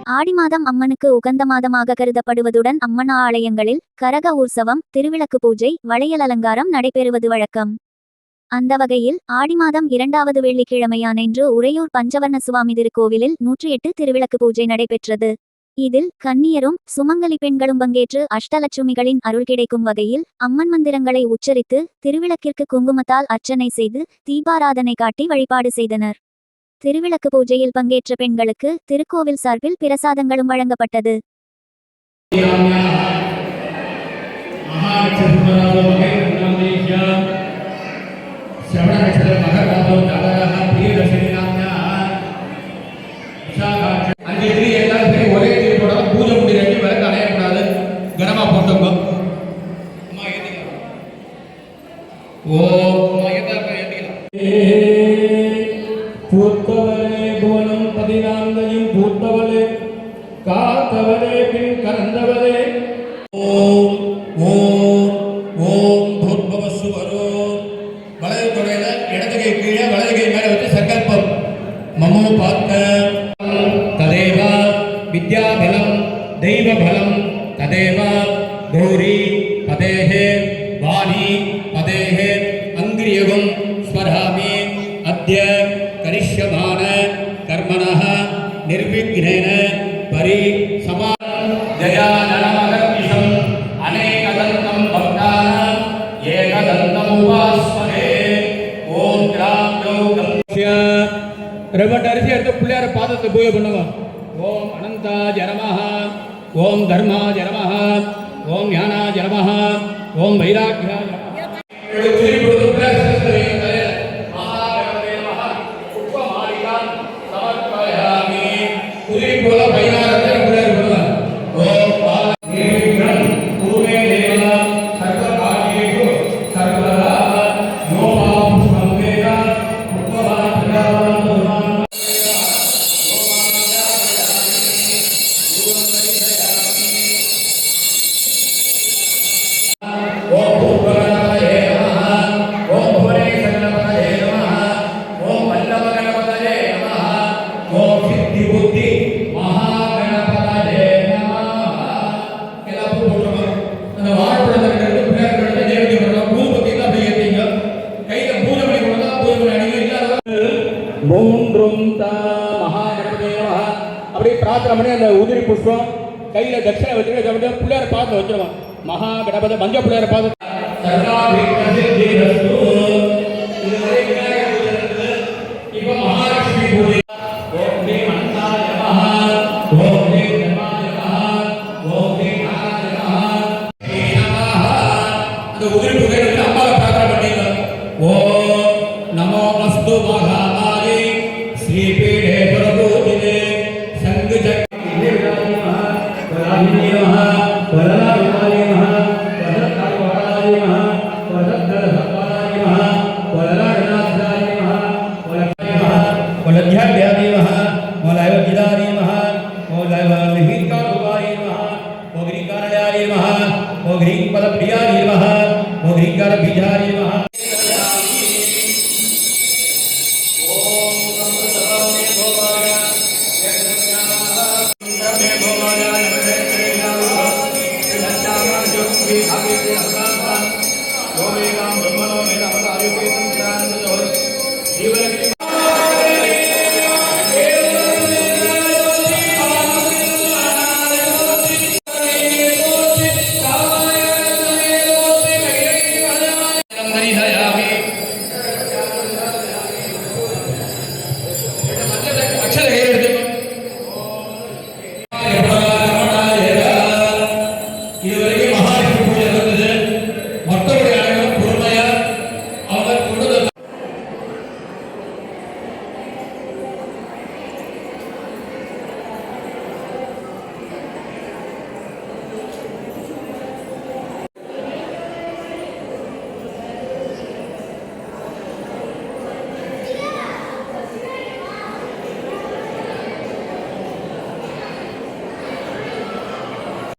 ஆடி மாதம் அம்மனுக்கு உகந்த மாதமாக கருதப்படுவதுடன் அம்மன் ஆலயங்களில் கரக ஊர்சவம், திருவிளக்கு பூஜை, வளையல் அலங்காரம் நடைபெறுவது வழக்கம். அந்த வகையில் ஆடி மாதம் 2வது வெள்ளிக்கிழமையான இன்று உறையூர் பஞ்சவர்ண சுவாமி திருக்கோவிலில் 108 திருவிளக்கு பூஜை நடைபெற்றது. இதில் கன்னியரும் சுமங்கலி பெண்களும் பங்கேற்று அஷ்டலட்சுமிகளின் அருள் கிடைக்கும் வகையில் அம்மன் மந்திரங்களை உச்சரித்து திருவிளக்கிற்கு குங்குமத்தால் அர்ச்சனை செய்து தீபாராதனை காட்டி வழிபாடு செய்தனர். திருவிளக்கு பூஜையில் பங்கேற்ற பெண்களுக்கு திருக்கோவில் சார்பில் பிரசாதங்களும் வழங்கப்பட்டது. பூத்தவளே புவனம் 14 பூத்தவளே காத்தவளே பின் கறந்தவளே ஓம் ஓம் ஓம் பூர்வசுவரோ. வலது தொடையில இடது கை கீழே வலது கை மேல வச்சு சங்கல்பம். மமோ பார்த்த ததேவ வித்யாபலம் தெய்வபலம் ததேவ கௌரி பதேஹே வாணி பதேஹே அங்கிரியகம் ஸ்வராமி அத்ய கரிஷ்யமான கர்மணः நிர்விக்னேன பரி சமானம் ஜயானனமகர்நிஷம் அநேகதந்தம் பக்தானாம் ஏகதந்தம் உபாஸ்மஹே. ஓம் கிராம் கௌதம் ரெவட் அரிசி எடுத்து பிள்ளையார பாதத்தை பூஜை பண்ணுங்க. ஓம் அனந்தாஜ நமஹ, ஓம் தர்மாஜ நமஹ, ஓம் ஞானாஜ நமஹ, ஓம் வைராக்யாஜ நமஹ. மூன்றும் அப்படி பிரார்த்தனை பண்ணி அந்த உதிரி புஷ்பம் கையில தட்சணை வச்சுட்டு பிள்ளையார பார்த்து வச்சிருவோம். மகா கணபதி மஞ்சள் பிள்ளையார பார்த்து இப்ப மகாலட்சுமி பூஜை. ஓம் ஸ்ரீ அனந்தாய நமஹ, ஓம் ஸ்ரீ தர்மாய நமஹ, ஓம் ஸ்ரீ ஞானாய நமஹ. அந்த உதிரி புகையில அம்மாவை பிரார்த்தனை பண்ணீங்க. ஓம் நமோ அஸ்து மகாமாரி ஸ்ரீபீடே பிரபோதினே சங்கு சக்தி தேவாய நமஹ, வராஹினே நமஹ, வரலாய நமஹ, வரதாய நமஹ, வரதரஹபாய நமஹ, வரலாயநாதாய நமஹ, वलध्याभ्यादे नमः, मौलायवजिदारे नमः, मौलायवहिकारुबारे नमः, मोगरीकारयारे नमः, मोगरीपदप्रियारे नमः, मोगरीकारबीजारे नमः. ओम नमः भोगाय यज्ञामे भोगाय नमः नमः आगे अग्राम योमेकाम ब्रह्मणो मेनमत आयुके संक्रांतो जीवन हरि हरि